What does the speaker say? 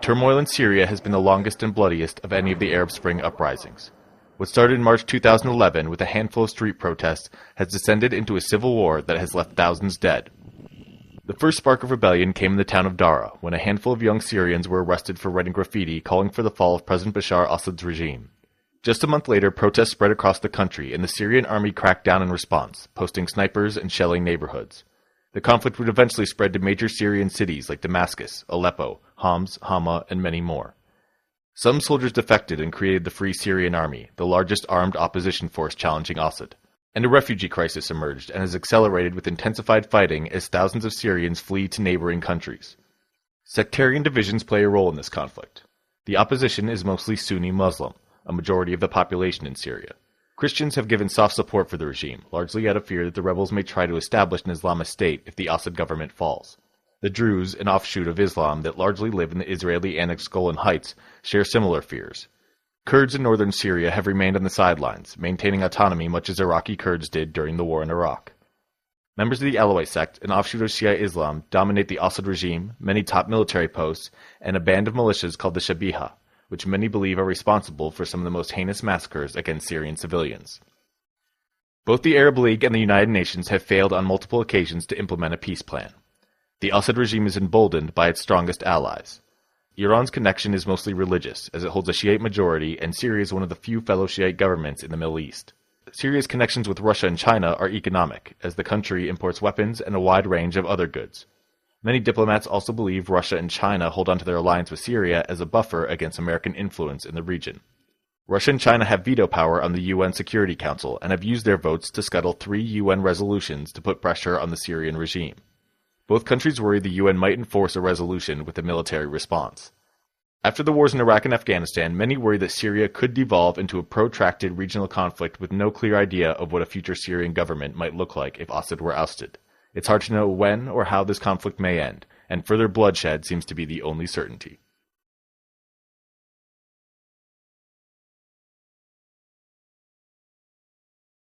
turmoil in Syria has been the longest and bloodiest of any of the Arab Spring uprisings. What started in March 2011 with a handful of street protests has descended into a civil war that has left thousands dead. The first spark of rebellion came in the town of Dara, when a handful of young Syrians were arrested for writing graffiti calling for the fall of President Bashar al-Assad's regime. Just a month later, protests spread across the country, and the Syrian army cracked down in response, posting snipers and shelling neighborhoods. The conflict would eventually spread to major Syrian cities like Damascus, Aleppo, Homs, Hama, and many more. Some soldiers defected and created the Free Syrian Army, the largest armed opposition force challenging Assad. And a refugee crisis emerged and has accelerated with intensified fighting as thousands of Syrians flee to neighboring countries. Sectarian divisions play a role in this conflict. The opposition is mostly Sunni Muslim, a majority of the population in Syria. Christians have given soft support for the regime, largely out of fear that the rebels may try to establish an Islamist state if the Assad government falls. The Druze, an offshoot of Islam that largely live in the Israeli-annexed Golan Heights, share similar fears. Kurds in northern Syria have remained on the sidelines, maintaining autonomy much as Iraqi Kurds did during the war in Iraq. Members of the Alawite sect, an offshoot of Shia Islam, dominate the Assad regime, many top military posts, and a band of militias called the Shabiha, which many believe are responsible for some of the most heinous massacres against Syrian civilians. Both the Arab League and the United Nations have failed on multiple occasions to implement a peace plan. The Assad regime is emboldened by its strongest allies. Iran's connection is mostly religious, as it holds a Shiite majority, and Syria is one of the few fellow Shiite governments in the Middle East. Syria's connections with Russia and China are economic, as the country imports weapons and a wide range of other goods. Many diplomats also believe Russia and China hold onto their alliance with Syria as a buffer against American influence in the region. Russia and China have veto power on the UN Security Council and have used their votes to scuttle 3 UN resolutions to put pressure on the Syrian regime. Both countries worry the UN might enforce a resolution with a military response. After the wars in Iraq and Afghanistan, many worry that Syria could devolve into a protracted regional conflict with no clear idea of what a future Syrian government might look like if Assad were ousted. It's hard to know when or how this conflict may end, and further bloodshed seems to be the only certainty.